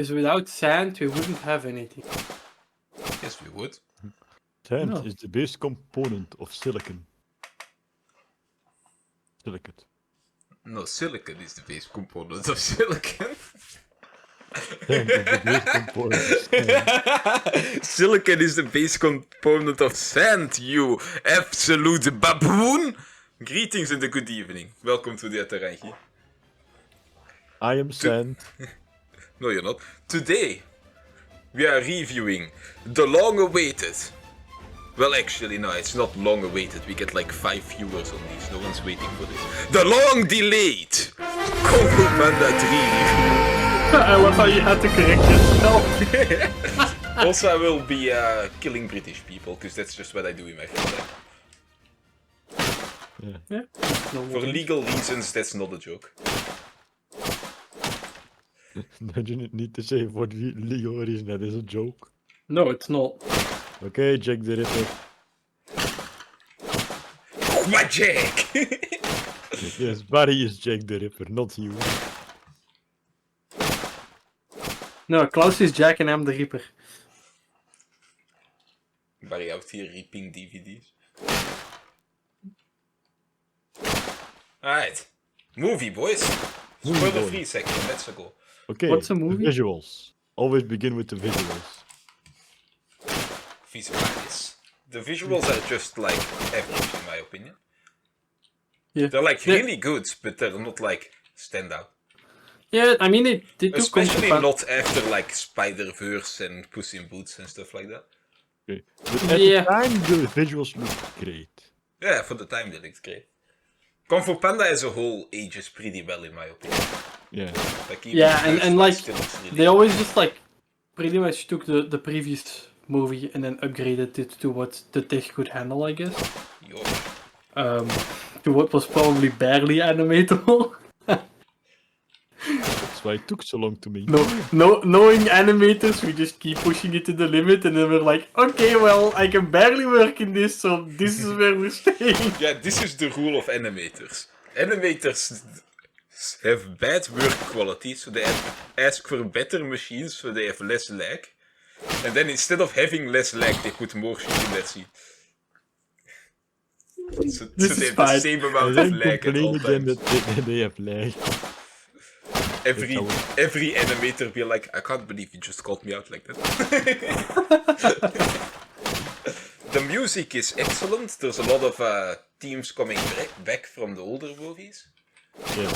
Because without sand, we wouldn't have anything. Yes, we would. Sand No. is the base component of silicon. Silicate. No, silicon is the base component of silicon. Sand is the base component of sand. Silicon is the base component of sand, you absolute baboon! Greetings and a good evening. Welcome to the Atarangi. I am sand. No, you're not. Today, we are reviewing the long-awaited... Well, actually, no, it's not long-awaited. We get like 5 viewers on these. No one's waiting for this. The long-delayed Kung Fu Panda 3 I love how you had to correct yourself. Also, I will be killing British people, because that's just what I do in my free time. Yeah. No For worries. legal reasons, that's not a joke. Don't you need to say for legal reason that is a joke? No, it's not. Okay, Jack the Ripper. What, Jack? Yes, Barry is Jack the Ripper, not you. No, Klaus is Jack and I'm the Reaper. Barry out here reaping DVDs. Alright. Movie, boys. Spoiler free section, let's go. Okay, What's a movie? The visuals. Always begin with the visuals. Visuals. The visuals are just like average, in my opinion. Yeah. They're like Yeah. really good, but they're not like standout. Yeah, I mean, they do Especially come to not after like Spider-Verse and Puss in Boots and stuff like that. Okay. But at Yeah. the time, the visuals looked great. Yeah, for the time they looked great. Kung Fu Panda as a whole ages pretty well, in my opinion. Yeah. Like, even Yeah, the and first one like, still looks really they always just like, pretty much took the previous movie and then upgraded it to what the tech could handle, I guess. Yo. To what was probably barely animatable. That's why it took so long to make. Knowing animators, we just keep pushing it to the limit, and then we're like, okay, well, I can barely work in this, so this is where we're staying. Yeah, this is the rule of animators. Animators have bad work quality, so they ask for better machines, so they have less lag. And then instead of having less lag, they put more shit in their scene. So This they is have fine. the same And amount of then lag at complain all again times. that they have lag. Every animator be like, I can't believe you just called me out like that. The music is excellent. There's a lot of themes coming back from the older movies. Yeah.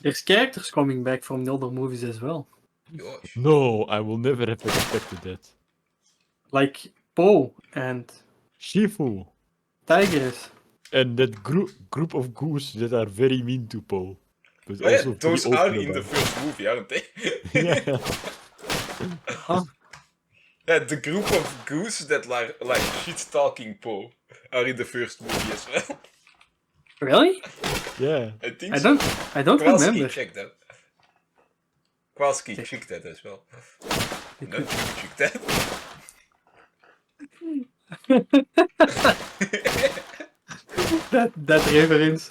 There's characters coming back from the other movies as well. Gosh. No, I will never have expected that. Like Po and Shifu. Tigress. And that group of goose that are very mean to Po. But Oh yeah, also those pretty are open in the about first movie, aren't they? it. Yeah. Huh? Yeah, the group of goose that like shit-talking Po are in the first movie as well. Really? Yeah. I think I so. don't Kowalski remember. checked that. Kowalski checked that as well. No, you checked that. that reference.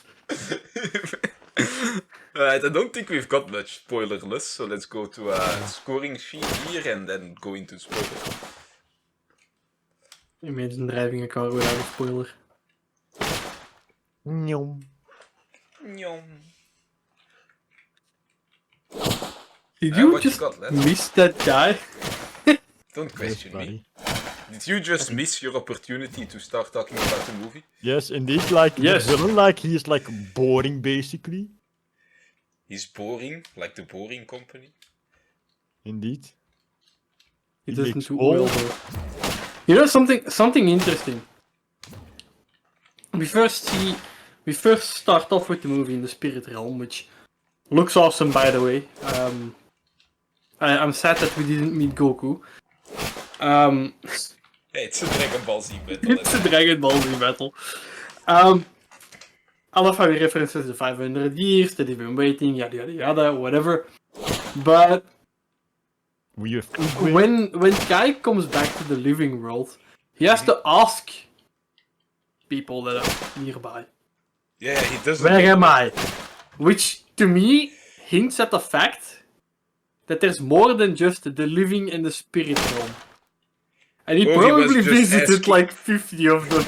Alright, I don't think we've got much spoilerless, so let's go to a scoring sheet here and then go into spoilers. Imagine driving a car without a spoiler. Nyom. Nyom. Did you what you just got, lad? miss that guy? Don't question me. buddy. Did you just miss your opportunity to start talking about the movie? Yes, indeed. Like Yes. the villain, like he is like boring basically. He's boring, like the Boring Company. Indeed. He He doesn't makes do oil. oil though. You know something interesting. We first start off with the movie in the spirit realm, which looks awesome, by the way. I'm sad that we didn't meet Goku. Hey, it's a Dragon Ball Z battle. It's a Dragon Ball Z battle. I love how he references the 500 years that they've been waiting, yada yada yada, whatever. But We have when Kai comes back to the living world, he has to ask people that are nearby, Yeah, he doesn't. "Where am I?" Which to me hints at the fact that there's more than just the living and the spirit realm. And he Or he was probably just visited asking- like 50 of them.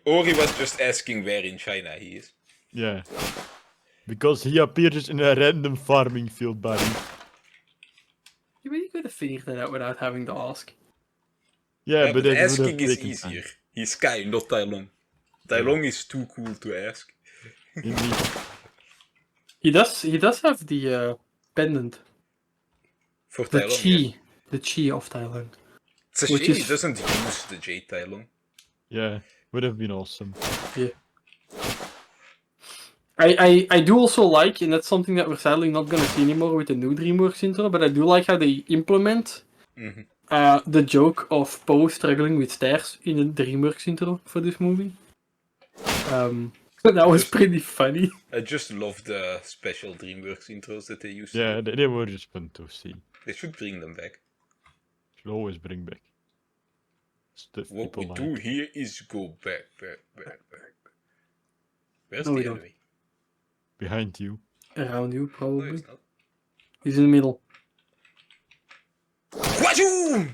Or he was just asking where in China he is. Yeah. Because he appears in a random farming field, buddy. You really could have figured that out without having to ask. Yeah, Yeah, but but it would have asking is taken time. easier. He's Sky, not Tai Long. Tai Long is too cool to ask. Indeed. He does have the pendant. For The Tai Long, yeah. chi. The chi of Thailand. It's a Which shame he is- doesn't use the Jade Tai Long. Yeah, would have been awesome. Yeah. I do also like, and that's something that we're sadly not gonna see anymore with the new DreamWorks intro, but I do like how they implement Mhm. the joke of Poe struggling with stairs in the DreamWorks intro for this movie. That was pretty funny. I just love the special DreamWorks intros that they use. Yeah, they were just fun to see. They should bring them back. Should always bring back stuff What we people do like. here is go back. Where's No, we the don't. enemy? Behind you. Around you, No, probably. it's not. He's in the middle. Wajoom!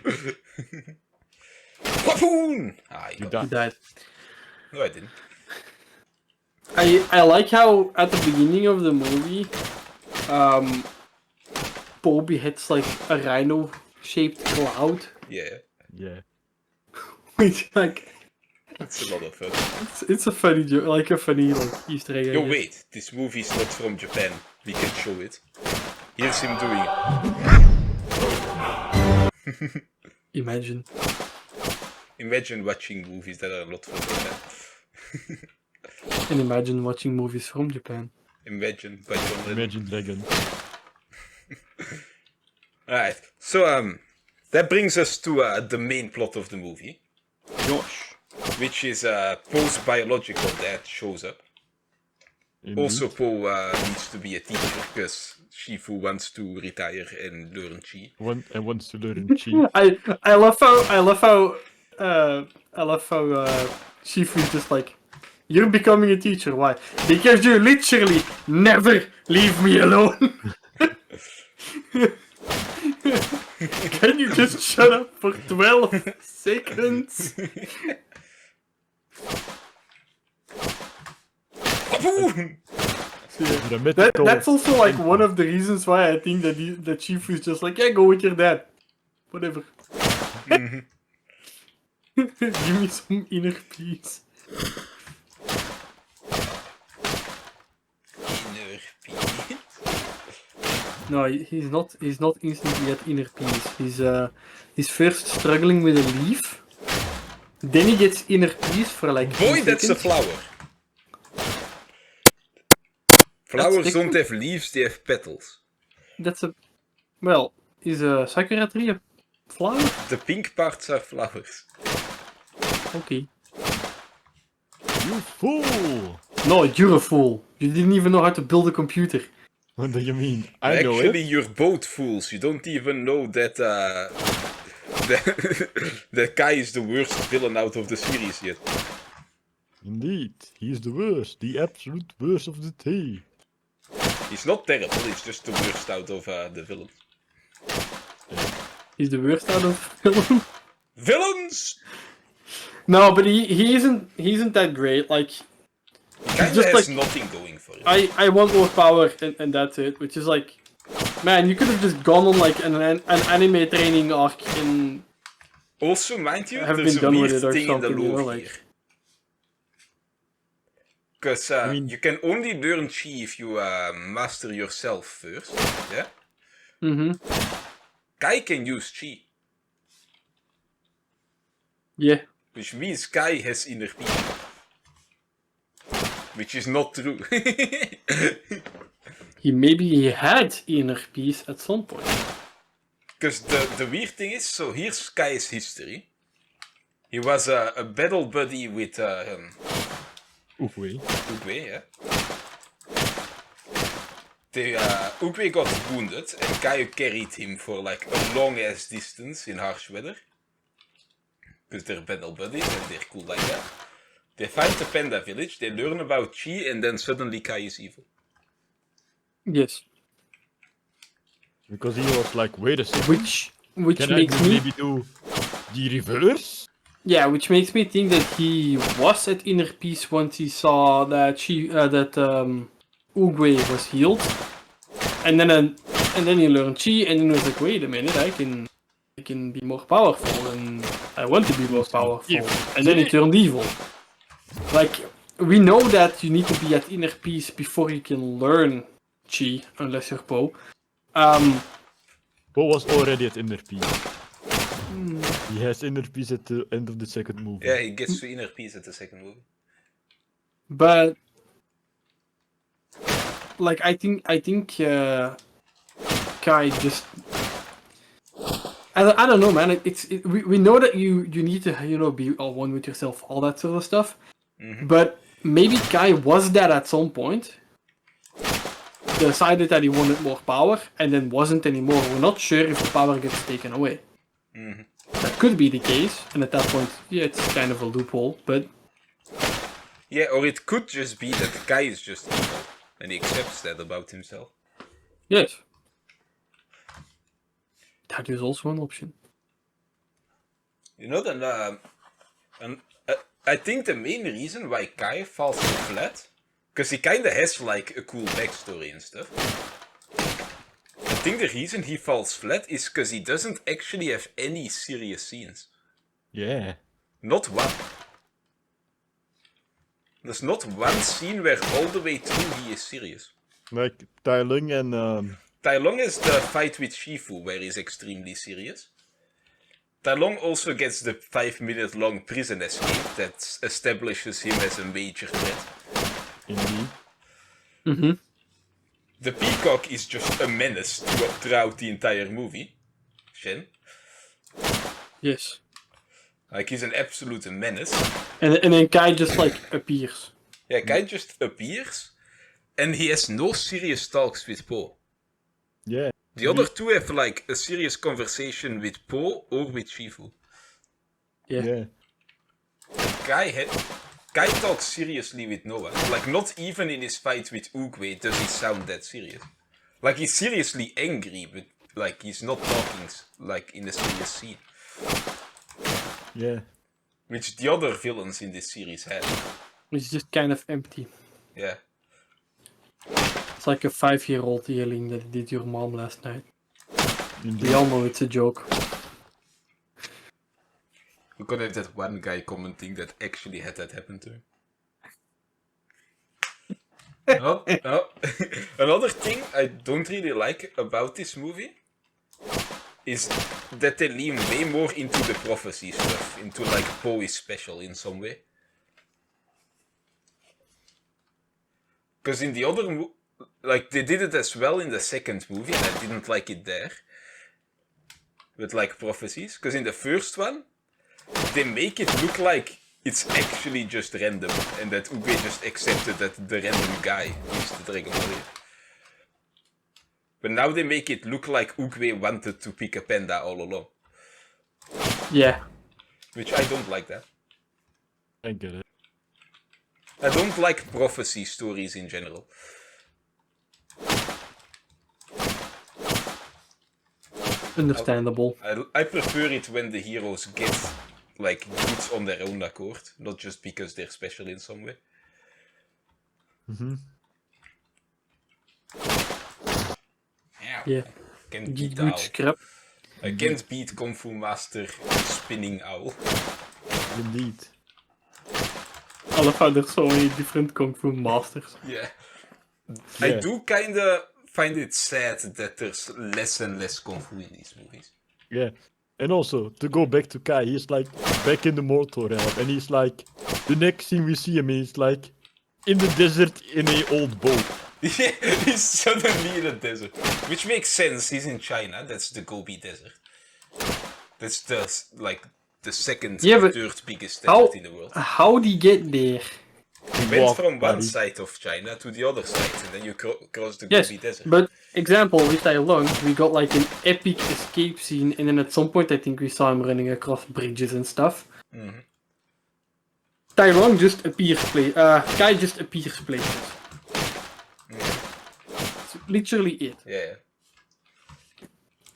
Wapoon! Ah, You you got He died. died. No, I didn't. I like how at the beginning of the movie, Poe beheads like a rhino-shaped cloud, Yeah, Yeah. which like it's a lot of fun. it's a funny joke, like a funny like Easter egg. I Yo, guess. wait, this movie's not from Japan. We can show it. Here's him doing it. Imagine. Imagine watching movies that are not from Japan. And imagine watching movies from Japan. Imagine by John Lennon. Imagine Dragon. Alright, so that brings us to the main plot of the movie, Josh. which is Poe's biological dad shows up. Indeed. Also, Poe needs to be a teacher because Shifu wants to retire and learn chi. And wants to learn chi. I love how Shifu's just like, you're becoming a teacher. Why? Because you literally never leave me alone. Can you just shut up for 12 seconds? Wapoon! Dramatical. That's also like one of the reasons why I think that Shifu's just like, yeah, go with your dad. Whatever. Give me some inner peace. Inner peace. No, he's not instantly at inner peace. He's first struggling with a leaf. Then he gets inner peace for like 2 Boy, that's a seconds. flower. Flowers different. don't have leaves, they have petals. That's a... Well, is a sakura tree a flower? The pink parts are flowers. Okay. You fool! Oh, No, you're a fool. You didn't even know how to build a computer. What do you mean? I know Actually, it. you're both fools. You don't even know that that Kai is the worst villain out of the series yet. Indeed. He's the worst. The absolute worst of the three. He's not terrible, he's just the worst out of the villains. He's the worst out of the film. Villains! No, but he isn't that great. Like, Kinda just has like- nothing going for him. I want more power and that's it. Which is like, man, you could have just gone on like an anime training arc in... Also, mind you, Have there's been a done with weird it or thing in the something, you lore know, like- here. Because mean- you can only learn chi if you master yourself first, yeah? Mm-hmm. Kai can use chi, Yeah. which means Kai has inner peace. Which is not true. Maybe he had inner peace at some point. Because the weird thing is, so here's Kai's history. He was a battle buddy with Oogway. Oogway, yeah. Oogway got wounded, and Kai carried him for like a long ass distance in harsh weather. Because they're battle buddies and they're cool like that. They find the panda village, they learn about chi, and then suddenly Kai is evil. Yes. Because he was like, wait a second, which can I makes me maybe do the reverse? yeah, which makes me think that he was at inner peace once he saw that Oogway was healed, and then he learned Chi, and then he was like, wait a minute, I can be more powerful, and I want to be more powerful, and then he turned evil. Like, we know that you need to be at inner peace before you can learn Chi, unless you're Poe. Poe was already at inner peace. He has inner peace at the end of the second movie. Yeah, he gets to inner peace at the second movie. But like I think Kai just I don't know, man. We know that you need to be all one with yourself, all that sort of stuff. But maybe Kai was that at some point. Decided that he wanted more power and then wasn't anymore. We're not sure if the power gets taken away. That could be the case, and at that point, yeah, it's kind of a loophole, but... Yeah, or it could just be that Kai is just evil, and he accepts that about himself. Yes. That is also an option. You know, I think the main reason why Kai falls so flat, because he kinda has like a cool backstory and stuff. I think the reason he falls flat is because he doesn't actually have any serious scenes. Yeah. Not one. There's not one scene where all the way through he is serious. Like Tai Lung and Tai Lung is the fight with Shifu where he's extremely serious. Tai Lung also gets the 5-minute long prison escape that establishes him as a major threat. indeed. The peacock is just a menace throughout the entire movie. Shen. Yes. Like, he's an absolute menace. And then Kai just like appears. Yeah, Kai just appears, and he has no serious talks with Poe. Yeah. The other two have like a serious conversation with Poe or with Shifu. Yeah. Kai talks seriously with Noah. Like, not even in his fight with Oogway does he sound that serious. Like, he's seriously angry, but like he's not talking like in a serious scene. Yeah. Which the other villains in this series have. It's just kind of empty. Yeah. It's like a 5-year-old yelling that did your mom last night. Indeed. We all know it's a joke. We could have that one guy commenting that actually had that happen to him. Another thing I don't really like about this movie is that they lean way more into the prophecy stuff, into like Poe is special in some way. Because in the other like they did it as well in the second movie, and I didn't like it there. With like prophecies, because in the first one, they make it look like it's actually just random, and that Oogway just accepted that the random guy is the Dragon Warrior. But now they make it look like Oogway wanted to pick a panda all along. Yeah. Which I don't like that. I get it. I don't like prophecy stories in general. Understandable. I prefer it when the heroes get like goods on their own accord, not just because they're special in some way. Yeah. Can't beat the Good owl. scrap. I can't beat Kung Fu Master Spinning Owl. Indeed. I love how there's so many different Kung Fu masters. Yeah. I do kinda find it sad that there's less and less Kung Fu in these movies. Yeah. And also, to go back to Kai, he's like back in the mortal realm, and he's like, the next thing we see him, he's like in the desert in a old boat. Yeah, he's suddenly in a desert. Which makes sense, he's in China, that's the Gobi Desert. That's the second or third biggest desert in the world. How'd he get there? You went from one side of China to the other side, and then you cross the Gobi Desert. But example, with Tai Lung, we got like an epic escape scene, and then at some point I think we saw him running across bridges and stuff. Mm-hmm. Tai Lung just appears Kai just appears places. That's literally it. Yeah.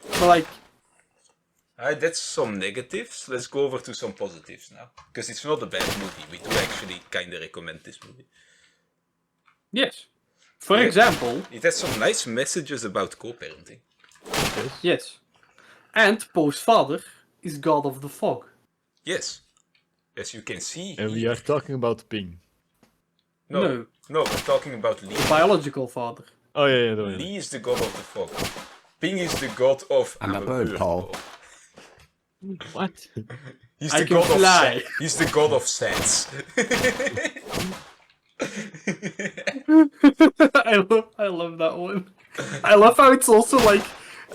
But like, That's some negatives. Let's go over to some positives now. Because it's not a bad movie. We do actually kind of recommend this movie. yes. For Yeah. example, It has some nice messages about co-parenting. yes. And Poe's father is god of the fog. Yes. As you can see. And we are talking about Ping. No, we're talking about Lee. The biological father. Oh yeah, yeah. Lee is the god of the fog. Ping is the god of... I'm a bird, Paul. What? He's I the can god fly. of He's the god of sense. I love that one. I love how it's also like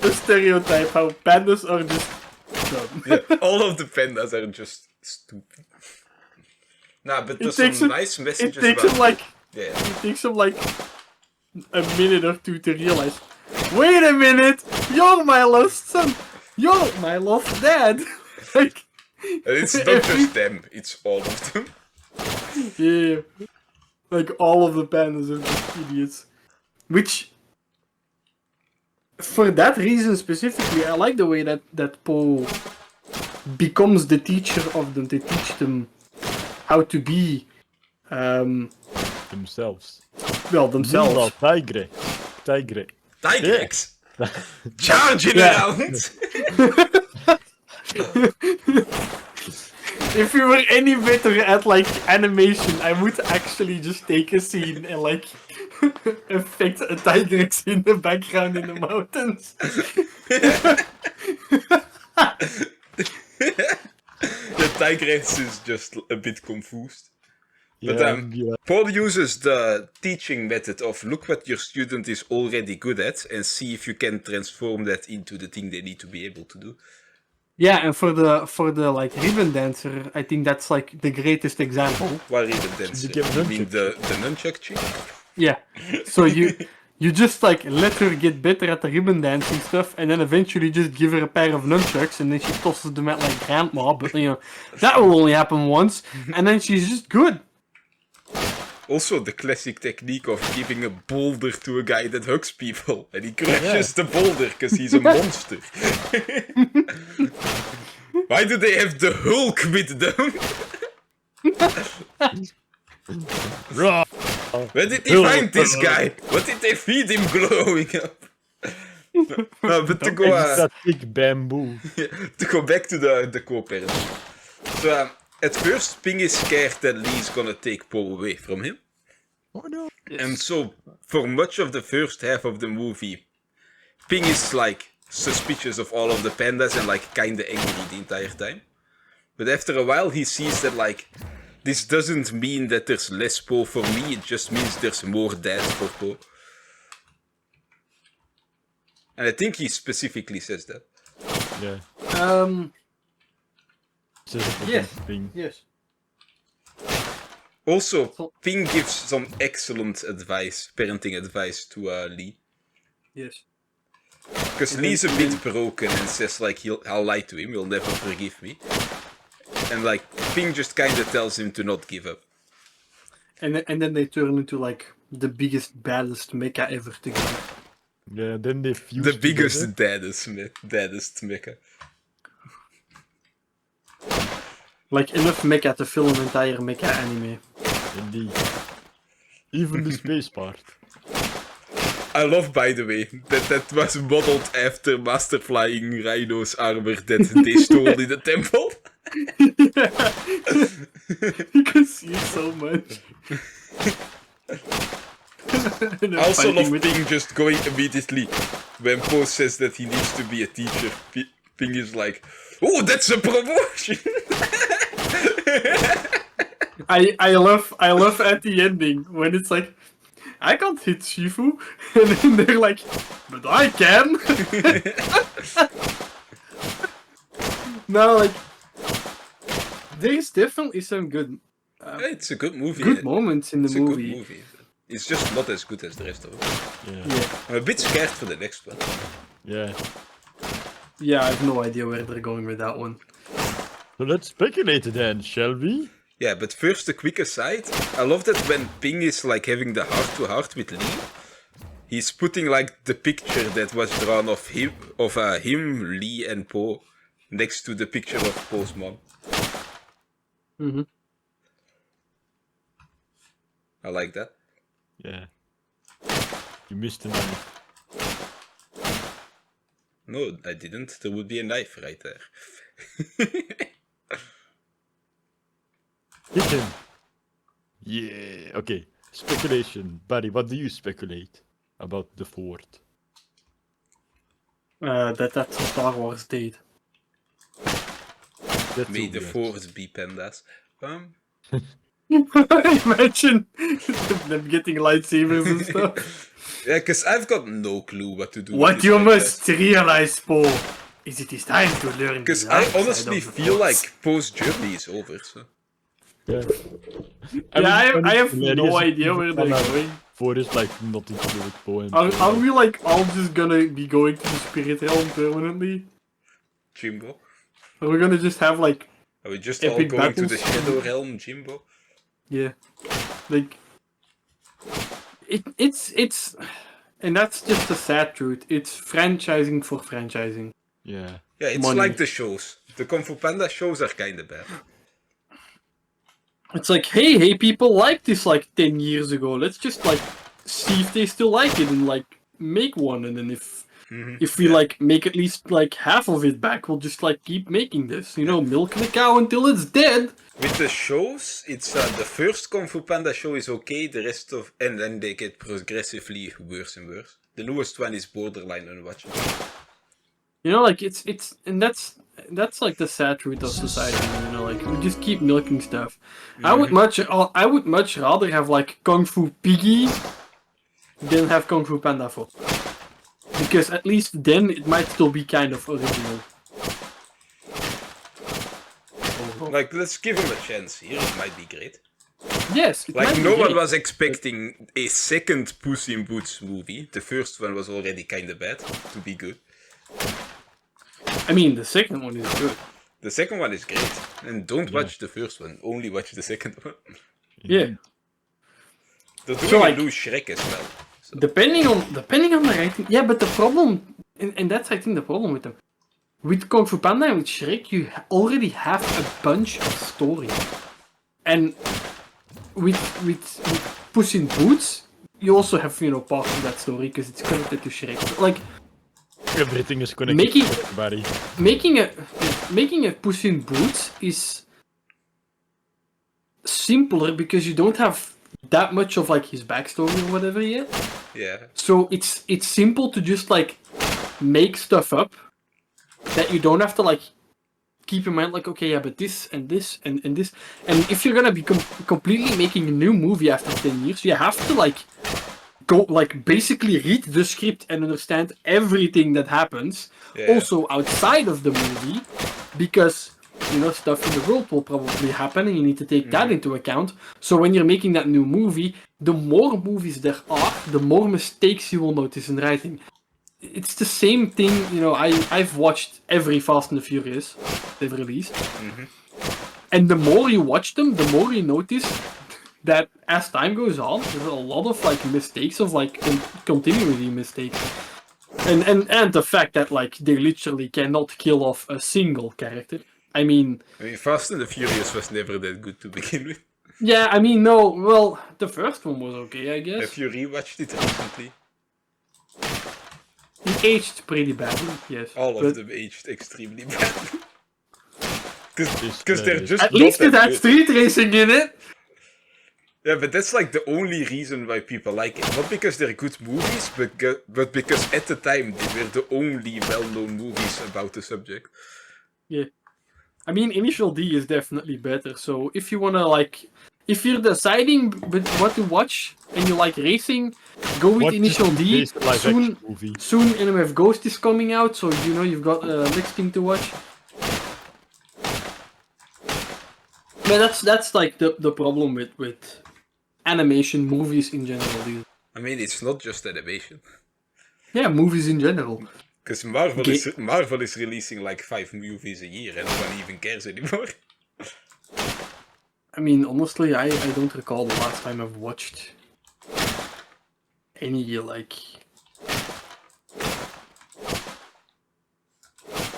a stereotype how pandas are just dumb. Yeah, all of the pandas are just stupid. Nah, but there's some nice It messages takes about... him like Yeah. it takes him like a minute or two to realize. Wait a minute! You're my lost son. You're my lost dad. Like, And it's not just them, it's all of them. yeah, like all of the pandas are just idiots. Which, for that reason specifically, I like the way that Poe becomes the teacher of them. They teach them how to be, Themselves. well, Meanwhile, themselves. Tigre. Tigrex! Charging Yeah. around! If we were any better at like animation, I would actually just take a scene and like affect a Tigrex in the background in the mountains. The Tigrex is just a bit confused. But Yeah. Paul uses the teaching method of look what your student is already good at and see if you can transform that into the thing they need to be able to do. Yeah, and for the like ribbon dancer, I think that's like the greatest example. While even dancer. became You mean nunchuck. the nunchuck chick? Yeah. So you just like let her get better at the ribbon dancing stuff, and then eventually just give her a pair of nunchucks, and then she tosses them at like grandma. But you know that will only happen once, and then she's just good. Also, the classic technique of giving a boulder to a guy that hugs people, and he crushes the boulder because he's a monster. Why do they have the Hulk with them? Raw. Where did they find this guy? What did they feed him growing up? No, but to go, That big bamboo. to go back to the co-parent. So, at first, Ping is scared that Lee's gonna take Poe away from him. Oh no. And so, for much of the first half of the movie, Ping is like suspicious of all of the pandas and like kinda angry the entire time. But after a while, he sees that like, this doesn't mean that there's less Poe for me, it just means there's more dad for Poe. And I think he specifically says that. Yeah. Yes. Thing. Yes. Also, Ping gives some excellent advice, parenting advice to Lee. Yes. Because Lee's a bit broken and says like, I'll lie to him, he'll never forgive me. And like, Ping just kinda tells him to not give up. And then they turn into like the biggest, baddest mecha ever together. Yeah, then they fuse The biggest, together. daddest mecha. Like enough mecha to fill an entire mecha anime. Indeed. Even the space part. I love, by the way, that was modeled after Master Flying Rhino's armor that they stole in the temple. You can see it so much. I also love Ping just going immediately when Poe says that he needs to be a teacher. Ping is like, oh, that's a promotion! I love at the ending when it's like, I can't hit Shifu, and then they're like, but I can. No, like, there's definitely some good, It's a good movie. good moments in the It's a movie. good movie. It's just not as good as the rest of it. Yeah. Yeah, I'm a bit scared for the next one. Yeah. yeah, I have no idea where they're going with that one. So let's speculate then, shall we? Yeah, but first a quick aside. I love that when Ping is like having the heart-to-heart with Lee, He's putting like the picture that was drawn of him, Lee, and Poe next to the picture of Poe's mom. Mm-hmm. I like that. Yeah. You missed the knife. No, I didn't. There would be a knife right there. Hit him. Yeah. Okay. Speculation. Barry, what do you speculate about the fort? That's a Star Wars date. That May too, the yes. force be pandas. Imagine them getting lightsabers and stuff. Yeah, because I've got no clue what to do. with What this you franchise. must realize, Poe, is it is time to learn. Because the I dark side honestly of the feel Force. like Poe's journey is over. So. Yeah. I have hilarious no if idea where they're Panda going. Fort is like not included poem. Are we like all just gonna be going to the spirit realm permanently? Jimbo? Are we gonna just have like Are we just Epic all going to the battles? Shadow Realm, Jimbo? yeah, like it's and that's just the sad truth. It's franchising for franchising. Yeah. Yeah, it's Money. like the shows. The Kung Fu Panda shows are kinda bad. It's like, hey, people liked this like 10 years ago. Let's just like see if they still like it and like make one. And then if we yeah. like make at least like half of it back, we'll just like keep making this. You know, milking the cow until it's dead. With the shows, it's the first Kung Fu Panda show is okay, the rest of... And then they get progressively worse and worse. The newest one is borderline unwatchable. You know, like it's and that's like the sad truth of society. You know, like we just keep milking stuff. I would much rather have like Kung Fu Piggy than have Kung Fu Panda 4. Because at least then it might still be kind of original. Like, let's give him a chance here, it might be great. Yes, it might Like, be no one great. was expecting a second Puss in Boots movie. The first one was already kinda bad, to be good. I mean, the second one is good. The second one is great. And don't watch the first one, only watch the second one. Yeah. They're doing So, like, a new Shrek as well. So. Depending on the writing. Yeah, but the problem, and that's I think the problem with them. With Kung Fu Panda and with Shrek, you already have a bunch of story. And with Puss in Boots, you also have, you know, part of that story because it's connected to Shrek. Like, Everything is connected Making- to everybody. making a Puss in Boots is simpler because you don't have that much of like his backstory or whatever yet. Yeah. So it's simple to just like make stuff up that you don't have to like keep in mind like, okay, yeah, but this and this and this. And if you're gonna be completely making a new movie after 10 years, you have to like go like basically read the script and understand everything that happens Yeah. also outside of the movie, because you know stuff in the world will probably happen and you need to take that into account. So when you're making that new movie, the more movies there are, the more mistakes you will notice in writing. It's the same thing, you know, I've watched every Fast and the Furious they've released. And the more you watch them, the more you notice that as time goes on, there's a lot of like mistakes of like continuity mistakes. And the fact that like they literally cannot kill off a single character. I mean, Fast and the Furious was never that good to begin with. yeah, I mean, no, well, the first one was okay, I guess. Have you rewatched it recently? It aged pretty badly, yes. All but of them aged extremely bad. Because they're just at not least it that had good. street racing in it. Yeah, but that's like the only reason why people like it. Not because they're good movies, but because at the time they were the only well-known movies about the subject. Yeah. I mean, Initial D is definitely better, so if you wanna like... If you're deciding what to watch and you like racing, go with What Initial is D. this live action movie? Soon NMF Ghost is coming out, so you know you've got next thing to watch. But that's like the problem with animation movies in general, dude. I mean, it's not just animation. Yeah, movies in general. Because Marvel is releasing like 5 movies a year and no one even cares anymore. I mean, honestly, I don't recall the last time I've watched any like.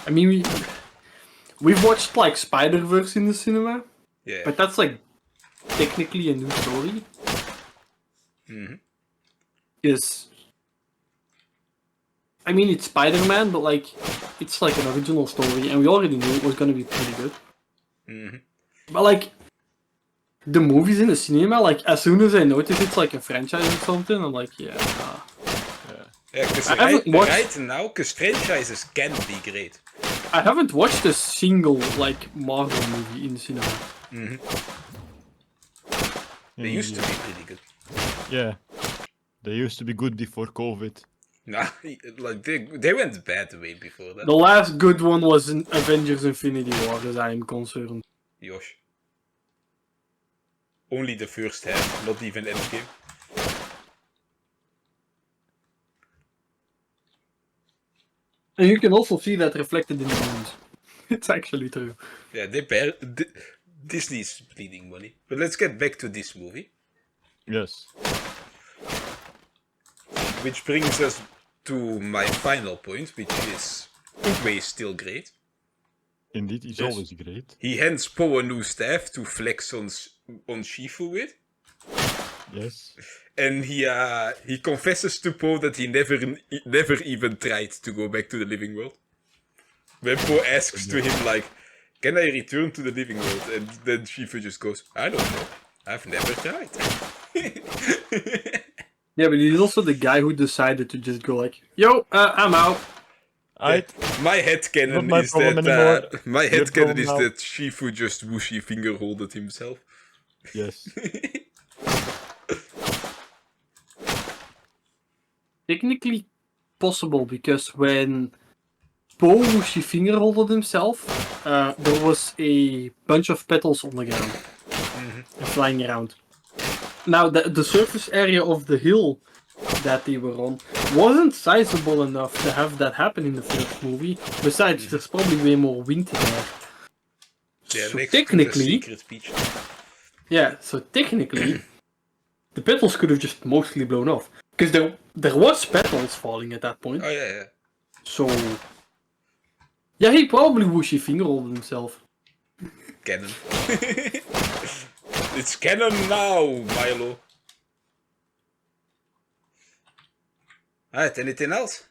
I mean, we've watched like Spider-Verse in the cinema, Yeah. but that's like technically a new story. Is I mean, it's Spider-Man, but like it's like an original story, and we already knew it was gonna be pretty good. But like the movies in the cinema, like as soon as I notice it's like a franchise or something, I'm like, yeah. Nah. Yeah, because I haven't watched- right now, because franchises can be great. I haven't watched a single like Marvel movie in the cinema. They used to be pretty good. Yeah. They used to be good before COVID. Nah, like they went bad way before that. The last good one was in Avengers Infinity War, as I am concerned. Josh. Only the first half, not even Endgame. And you can also see that reflected in the movies. It's actually true. Yeah, Disney's bleeding money. But let's get back to this movie. Yes. Which brings us to my final point, which is Uwe still great. Indeed, he's Yes. always great. He hands Poe a new staff to flex on Shifu with. Yes. And he confesses to Poe that he never even tried to go back to the living world. When Poe asks to him like, "Can I return to the living world?" And then Shifu just goes, "I don't know. I've never tried." Yeah, but he's also the guy who decided to just go like, "Yo, I'm out." My headcanon Not my is problem that anymore. my Your headcanon problem is now. that Shifu just whooshy finger holded himself. Yes. Technically possible, because when Poe whooshy fingerholded himself, there was a bunch of petals on the ground flying around. Now, the surface area of the hill that they were on wasn't sizable enough to have that happen in the first movie. Besides, there's probably way more wind there. Yeah, So next to the technically, secret speech. yeah, so technically, the petals could have just mostly blown off. Because there was petals falling at that point. Oh yeah. So, yeah, he probably whooshy fingerholded himself. Canon. It's canon now, Milo. Alright, anything else?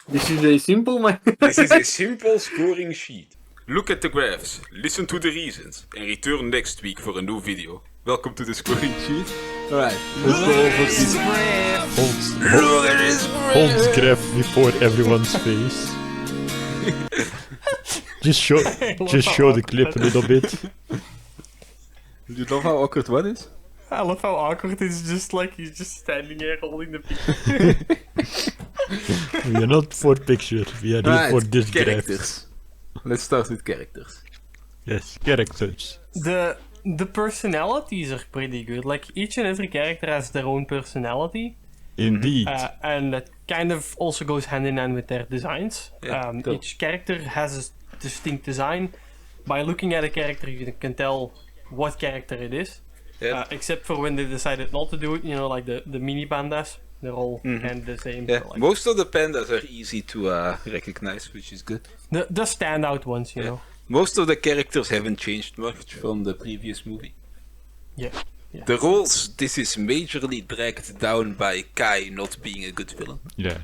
This is a simple man. This is a simple scoring sheet. Look at the graphs, listen to the reasons, and return next week for a new video. Welcome to the scoring sheet. Alright, let's go over this. Look at this Holds graph before everyone's face. Just show the clip a little bit. Do you love how awkward what is? I love how awkward it's just like he's just standing here holding the picture. We are not for picture, we are here for this graph. characters. Let's start with characters. Yes, characters. The personalities are pretty good. Like, each and every character has their own personality. Indeed. And that kind of also goes hand in hand with their designs. Yeah, cool. Each character has a distinct design. By looking at a character, you can tell what character it is. Yeah. Except for when they decided not to do it, you know, like the mini pandas. They're all kind of the same. Yeah, so, like, most of the pandas are easy to recognize, which is good. the standout ones, you know. Most of the characters haven't changed much from the previous movie. Yeah. The roles, this is majorly dragged down by Kai not being a good villain. Yeah.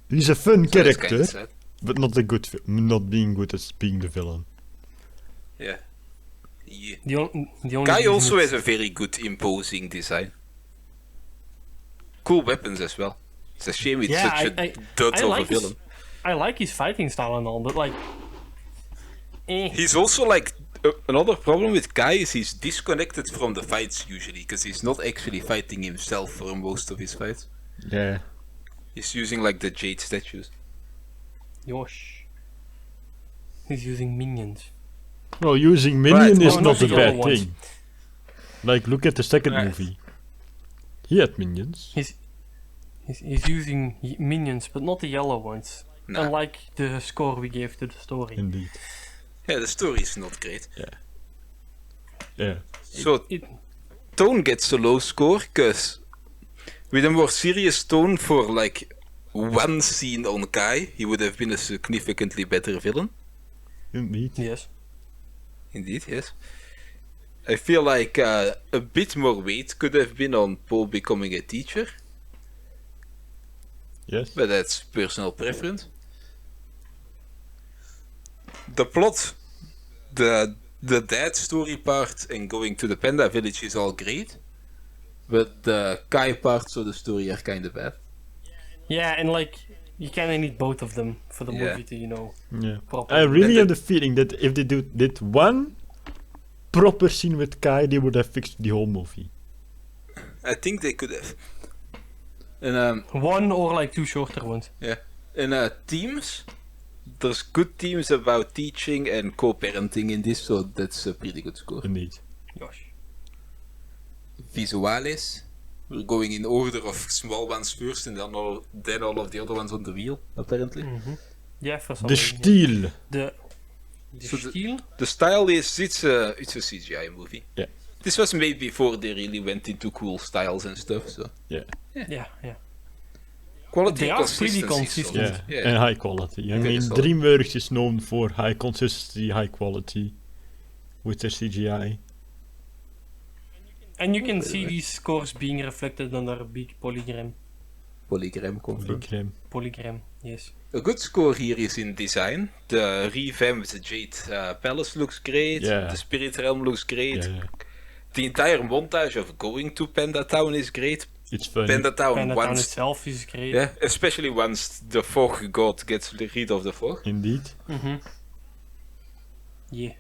He's a fun So that's character, kinda sad. but not a good, not being good as being the villain. Yeah. The only Kai reason also it's- has a very good imposing design. Cool weapons as well. It's a shame it's Yeah, such a I dud of a like his- villain. I like his fighting style and all, but like, He's also like another problem with Kai is he's disconnected from the fights usually because he's not actually fighting himself for most of his fights. Yeah. He's using like the jade statues. Yosh. He's using minions. Well, using minion is Oh, not a the bad yellow ones. thing. Like, look at the second Right. movie. He had minions. He's using minions, but not the yellow ones. Nah. Unlike the score we gave to the story. Indeed. Yeah, the story is not great. Yeah. Yeah. So Tone gets a low score because with a more serious tone for like one scene on Kai, he would have been a significantly better villain. Indeed. Yes. Indeed, yes. I feel like a bit more weight could have been on Poe becoming a teacher, Yes. but that's personal preference. The plot, the dad story part and going to the panda village is all great, but the Kai parts of the story are kind of bad. Yeah, and like you kind of need both of them for the Yeah. movie to, Yeah. properly. I really And have the feeling that if they did one proper scene with Kai, they would have fixed the whole movie. I think they could have. And One or like two shorter ones. yeah, in teams, there's good teams about teaching and co-parenting in this, so that's a pretty good score. Indeed. Gosh. Visualis, we're going in order of small ones first, and then all of the other ones on the wheel, apparently. Yeah, for some The reason. steel. The So the- steel? The style is it's a CGI movie. Yeah. This was made before they really went into cool styles and stuff, so Yeah. Yeah. quality They and are pretty consistency is consistent. solid. Yeah. And high quality. I Okay, mean, solid. DreamWorks is known for high consistency, high quality with their CGI. And you can see these scores being reflected on their big Polygram confirmed. polygram, yes. A good score here is in design. The revamped Jade Palace looks great. Yeah. The Spirit Realm looks great. Yeah. The entire montage of going to Panda Town is great. It's funny. Panda Town Panda Town once, itself is great. yeah, especially once the fog god gets rid of the fog. Indeed. Yeah.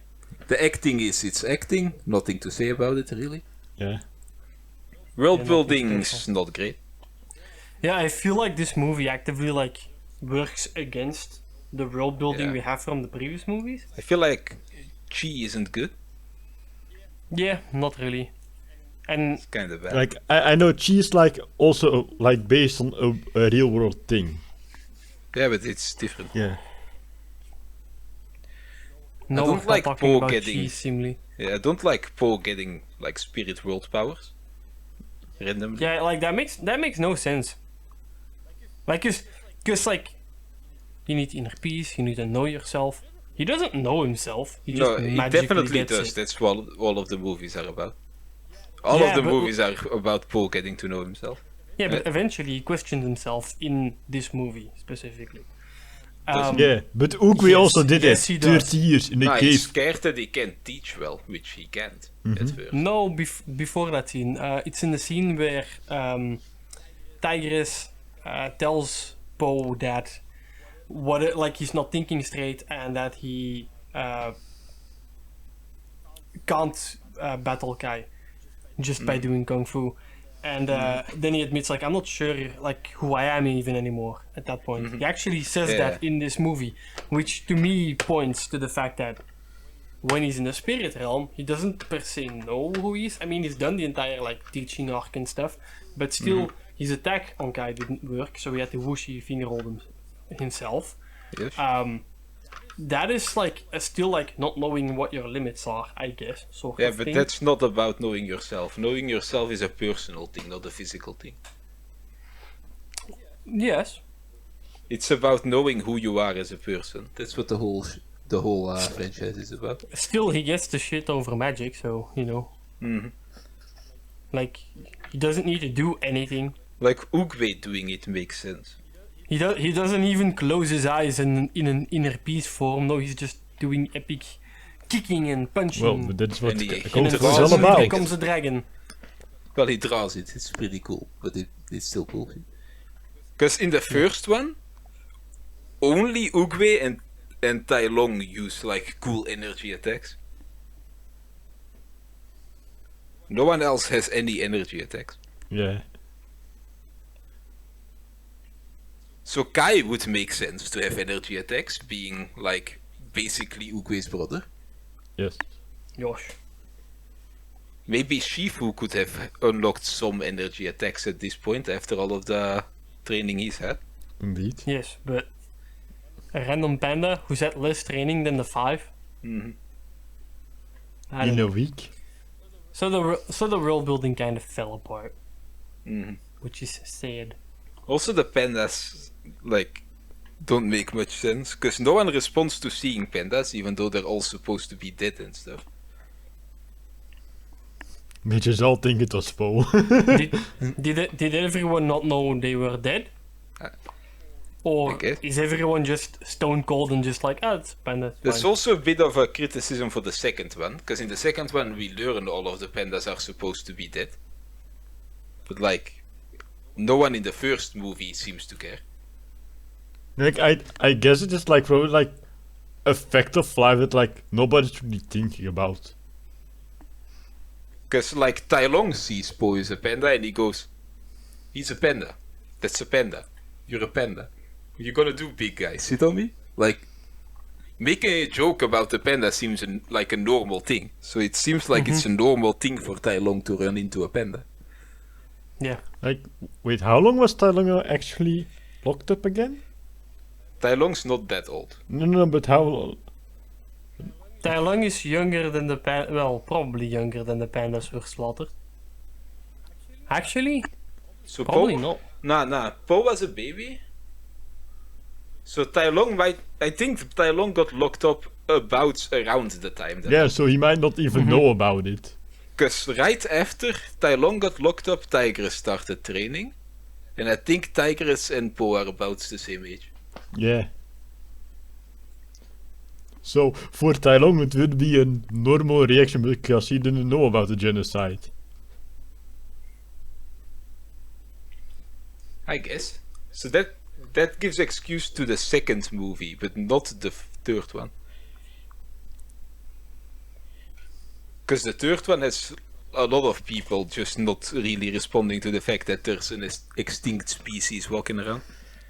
The acting is it's acting. Nothing to say about it really. Yeah. World Yeah, building nothing is special. not great. Yeah, I feel like this movie actively like works against the world building Yeah. we have from the previous movies. I feel like Chi isn't good. Yeah, not really. And It's kind of bad. Like I know cheese like also like based on a real world thing. Yeah, but it's different. Yeah. no, don't we're not like talking Poe about getting- cheese, seemingly. Yeah, I don't like Poe getting like spirit world powers randomly. Yeah, like that makes no sense. Like, cause like, you need inner peace. You need to know yourself. He doesn't know himself. He just No, he magically definitely gets does. it. That's what all of the movies are about. All Yeah, of the but- movies are about Poe getting to know himself. Yeah, but eventually he questioned himself in this movie specifically. Does Yeah. But Oogway Yes, also did yes, it he does. 30 years in a Nah, he's cave. scared that he can't teach well, which he can't at first. No, before that scene, it's in the scene where Tigris tells Poe that like he's not thinking straight and that he can't battle Kai just by doing kung fu, and then he admits like I'm not sure like who I am even anymore at that point. He actually says Yeah. that in this movie, which to me points to the fact that when he's in the spirit realm, he doesn't per se know who he is. I mean, he's done the entire like teaching arc and stuff, but still, his attack on Kai didn't work, so he had to whooshy fingerhold himself. Yes. That is like still like not knowing what your limits are, I guess. Sort Yeah, of but thing. that's not about knowing yourself. Knowing yourself is a personal thing, not a physical thing. Yes. It's about knowing who you are as a person. That's what the whole franchise is about. Still, he gets the shit over magic, so like he doesn't need to do anything. Like Oogway doing it makes sense. He doesn't even close his eyes in an inner peace form. No, he's just doing epic kicking and punching. Well, but that's what And he- Kung and Fu then is all suddenly about. becomes a dragon. Well, he draws it. It's pretty cool, but it's still cool. Because in the first one, only Oogway and Tai Long use like cool energy attacks. No one else has any energy attacks. Yeah. So Kai would make sense to have energy attacks, being like basically Oogway's brother. Yes. Josh. Maybe Shifu could have unlocked some energy attacks at this point after all of the training he's had. Indeed. Yes, but a random panda who's had less training than the 5. Mhm. I don't In know. a week. So the world building kind of fell apart, Mhm. which is sad. Also, the pandas, like, don't make much sense, because no one responds to seeing pandas, even though they're all supposed to be dead and stuff. We just all think it was Poe. Did everyone not know they were dead? Or Okay. is everyone just stone cold and just like, ah, it's panda. There's fine." also a bit of a criticism for the second one, because in the second one we learn all of the pandas are supposed to be dead. But like, no one in the first movie seems to care. Like, I guess it is like probably like a fact of life that like nobody's really thinking about. Because like Tai Long sees Po is a panda and he goes, he's a panda. That's a panda. You're a panda. What you gonna do, big guy? Sit on me? Like, making a joke about the panda seems like a normal thing. So it seems like it's a normal thing for Tai Long to run into a panda. Yeah. Like, wait, how long was Tai Lung actually locked up again? Tai Long's not that old. No, but how? Tai Lung is younger than the well, probably younger than the pandas were slaughtered. Actually, So probably Po, not. nah, Po was a baby. So Tai Long I think Tai Long got locked up around the time that. Yeah, so he might not even know about it. Because right after Tai Long got locked up, Tigris started training. And I think Tigris and Po are about the same age. Yeah. So for Tai Lung it would be a normal reaction because he didn't know about the genocide. I guess. So that gives excuse to the second movie, but not the third one. Because the third one has a lot of people just not really responding to the fact that there's an extinct species walking around.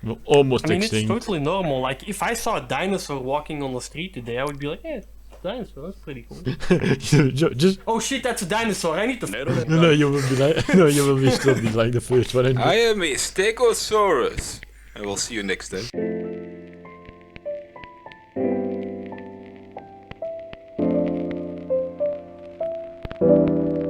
Well, almost I mean, extinct. it's totally normal. Like, if I saw a dinosaur walking on the street today, I would be like, yeah, it's a dinosaur. That's pretty cool. Just Oh shit, that's a dinosaur. I need to. no, you will be like you will be still be like the first one. I am a Stegosaurus. And we'll see you next time.